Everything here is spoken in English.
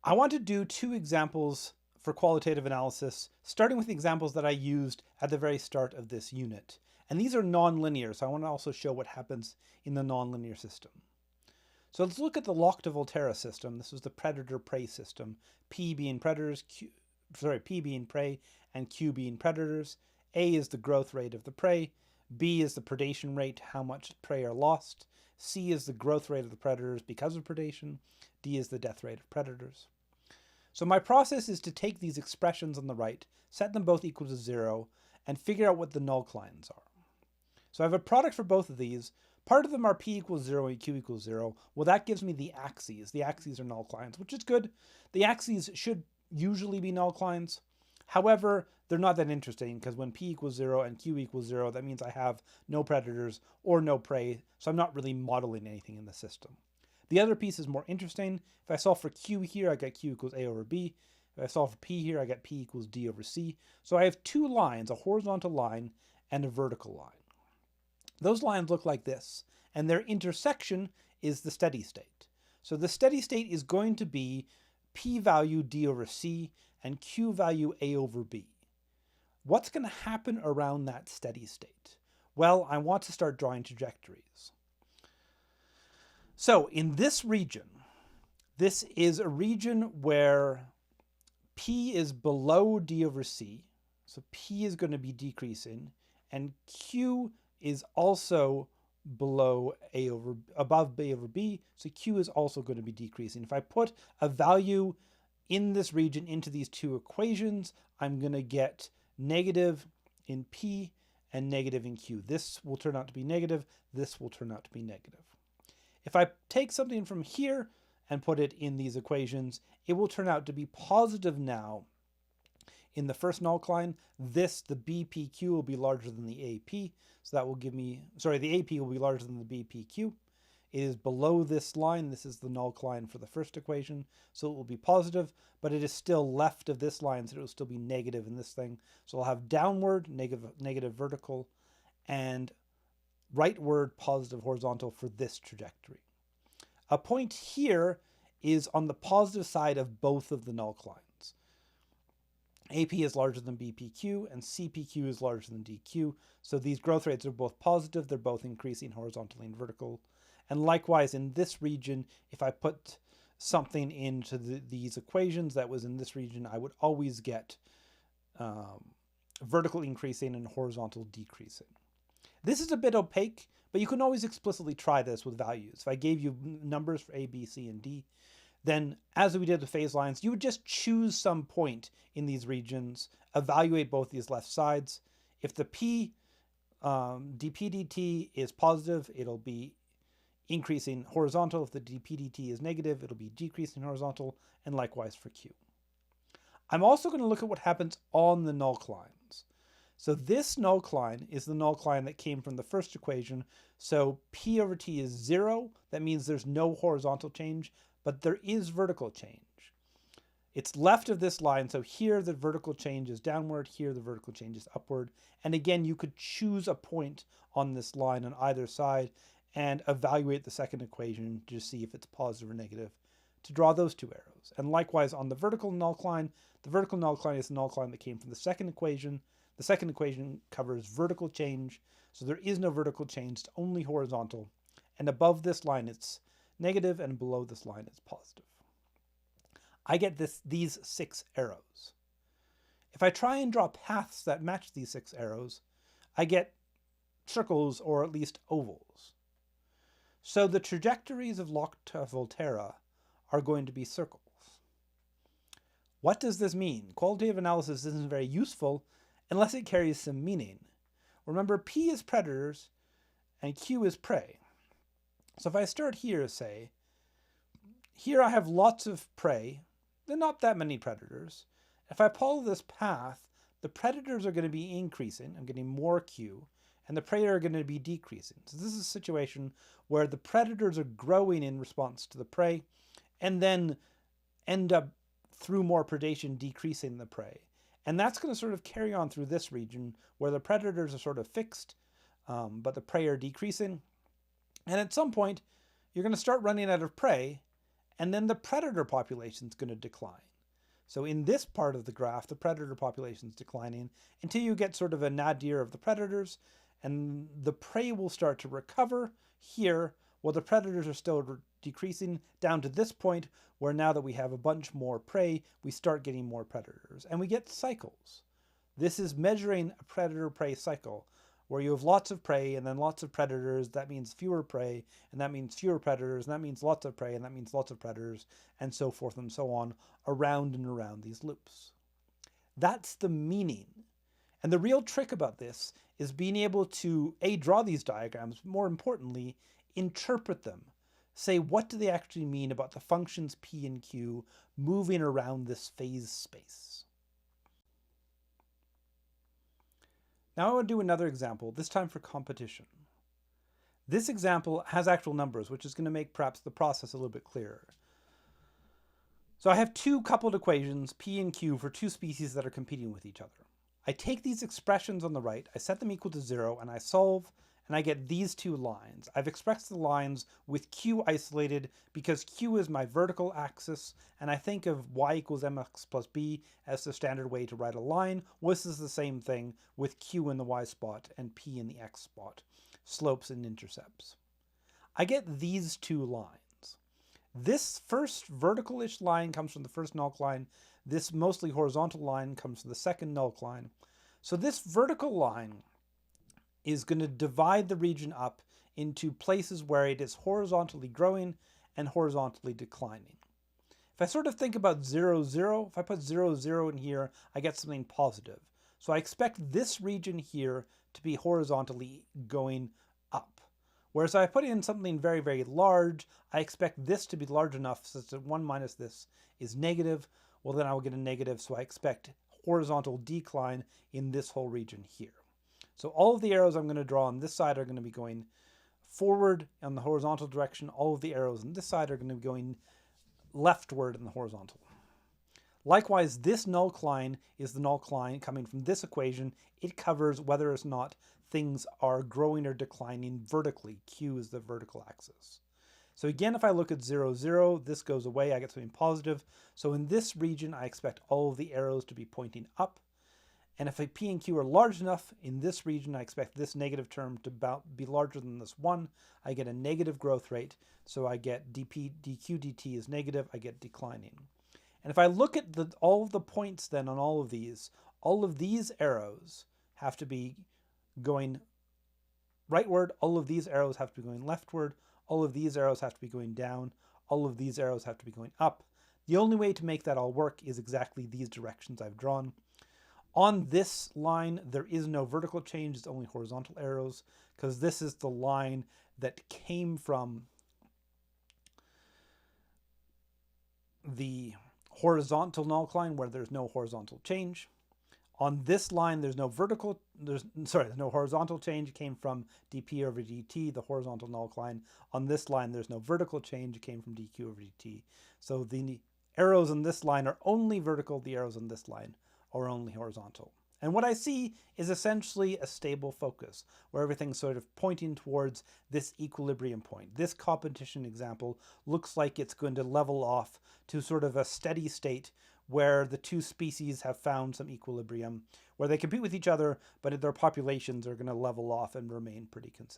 I want to do two examples for qualitative analysis, starting with the examples that I used at the very start of this unit. And these are nonlinear, so I want to also show what happens in the nonlinear system. So let's look at the Lotka-Volterra system. This was the predator-prey system, P being predators, P being prey, and Q being predators. A is the growth rate of the prey. B is the predation rate, how much prey are lost. C is the growth rate of the predators because of predation. D is the death rate of predators. So my process is to take these expressions on the right, set them both equal to 0, and figure out what the nullclines are. So I have a product for both of these. Part of them are p equals 0 and q equals 0. Well, that gives me the axes. The axes are nullclines, which is good. The axes should usually be nullclines. However, they're not that interesting because when p equals 0 and q equals 0, that means I have no predators or no prey, so I'm not really modeling anything in the system. The other piece is more interesting. If I solve for q here, I get q equals a over b. If I solve for p here, I get p equals d over c. So I have two lines, a horizontal line and a vertical line. Those lines look like this, and their intersection is the steady state. So the steady state is going to be p value d over c and q value a over b. What's going to happen around that steady state? Well, I want to start drawing trajectories. So in this region, this is a region where p is below d over c, so p is going to be decreasing, and q is also above a over b, so q is also going to be decreasing. If I put a value in this region into these two equations, I'm going to get negative in p and negative in q. This will turn out to be negative, this will turn out to be negative. If I take something from here and put it in these equations, it will turn out to be positive now. In the first nullcline, the BPQ will be larger than the AP, so that will give me, the AP will be larger than the BPQ. It is below this line, this is the nullcline for the first equation, so it will be positive, but it is still left of this line, so it will still be negative in this thing. So I'll have downward, negative vertical, and rightward, positive horizontal for this trajectory. A point here is on the positive side of both of the nullclines. AP is larger than BPQ and CPQ is larger than DQ. So these growth rates are both positive. They're both increasing horizontally and vertical. And likewise in this region, if I put something into these equations that was in this region, I would always get vertical increasing and horizontal decreasing. This is a bit opaque, but you can always explicitly try this with values. If I gave you numbers for A, B, C, and D, then as we did with phase lines, you would just choose some point in these regions, evaluate both these left sides. If the P dp dt is positive, it'll be increasing horizontal. If the dp dt is negative, it'll be decreasing horizontal, and likewise for Q. I'm also going to look at what happens on the nullclines. So this nullcline is the nullcline that came from the first equation. So P over T is 0. That means there's no horizontal change, but there is vertical change. It's left of this line, so here the vertical change is downward, here the vertical change is upward. And again, you could choose a point on this line on either side and evaluate the second equation to see if it's positive or negative to draw those two arrows. And likewise on the vertical nullcline is the nullcline that came from the second equation. The second equation covers vertical change, so there is no vertical change, it's only horizontal. And above this line it's negative, and below this line it's positive. I get these 6 arrows. If I try and draw paths that match these 6 arrows, I get circles or at least ovals. So the trajectories of Lotka-Volterra are going to be circles. What does this mean? Qualitative analysis isn't very useful unless it carries some meaning. Remember, P is predators and Q is prey. So if I start here, say, here I have lots of prey, then not that many predators. If I follow this path, the predators are going to be increasing, I'm getting more Q, and the prey are going to be decreasing. So this is a situation where the predators are growing in response to the prey, and then end up, through more predation, decreasing the prey. And that's going to sort of carry on through this region where the predators are sort of fixed, but the prey are decreasing. And at some point, you're going to start running out of prey, and then the predator population is going to decline. So in this part of the graph, the predator population is declining until you get sort of a nadir of the predators, and the prey will start to recover here while the predators are still decreasing down to this point where now that we have a bunch more prey, we start getting more predators, and we get cycles. This is measuring a predator-prey cycle, where you have lots of prey and then lots of predators. That means fewer prey, and that means fewer predators, and that means lots of prey, and that means lots of predators, and so forth and so on, around and around these loops. That's the meaning. And the real trick about this is being able to, A, draw these diagrams, but more importantly, interpret them. Say, what do they actually mean about the functions P and Q moving around this phase space? Now I want to do another example, this time for competition. This example has actual numbers, which is going to make perhaps the process a little bit clearer. So I have two coupled equations, P and Q, for two species that are competing with each other. I take these expressions on the right, I set them equal to 0, and I solve, and I get these two lines. I've expressed the lines with Q isolated because Q is my vertical axis, and I think of y equals mx plus b as the standard way to write a line. Well, this is the same thing with Q in the y spot and P in the x spot, slopes and intercepts. I get these two lines. This first vertical-ish line comes from the first null line. This mostly horizontal line comes from the second null line. So this vertical line is going to divide the region up into places where it is horizontally growing and horizontally declining. If I sort of think about 0, 0, if I put 0, 0 in here, I get something positive. So I expect this region here to be horizontally going up. Whereas if I put in something very, very large, I expect this to be large enough such that 1 minus this is negative. Well, then I will get a negative, so I expect horizontal decline in this whole region here. So all of the arrows I'm going to draw on this side are going to be going forward in the horizontal direction. All of the arrows on this side are going to be going leftward in the horizontal. Likewise, this null line is the null line coming from this equation. It covers whether or not things are growing or declining vertically. Q is the vertical axis. So again, if I look at 0, 0, this goes away, I get something positive. So in this region, I expect all of the arrows to be pointing up. And if P and Q are large enough, in this region, I expect this negative term to be larger than this 1. I get a negative growth rate, so I get dq dt is negative, I get declining. And if I look at all of the points then on all of these arrows have to be going rightward, all of these arrows have to be going leftward, all of these arrows have to be going down, all of these arrows have to be going up. The only way to make that all work is exactly these directions I've drawn. On this line, there is no vertical change, it's only horizontal arrows, because this is the line that came from the horizontal null line where there's no horizontal change. On this line, there's no horizontal change. It came from dp over dt, the horizontal null line. On this line, there's no vertical change. It came from dq over dt. So the arrows on this line are only vertical. The arrows on this line are only horizontal. And what I see is essentially a stable focus where everything's sort of pointing towards this equilibrium point. This competition example looks like it's going to level off to sort of a steady state where the two species have found some equilibrium, where they compete with each other, but their populations are going to level off and remain pretty consistent.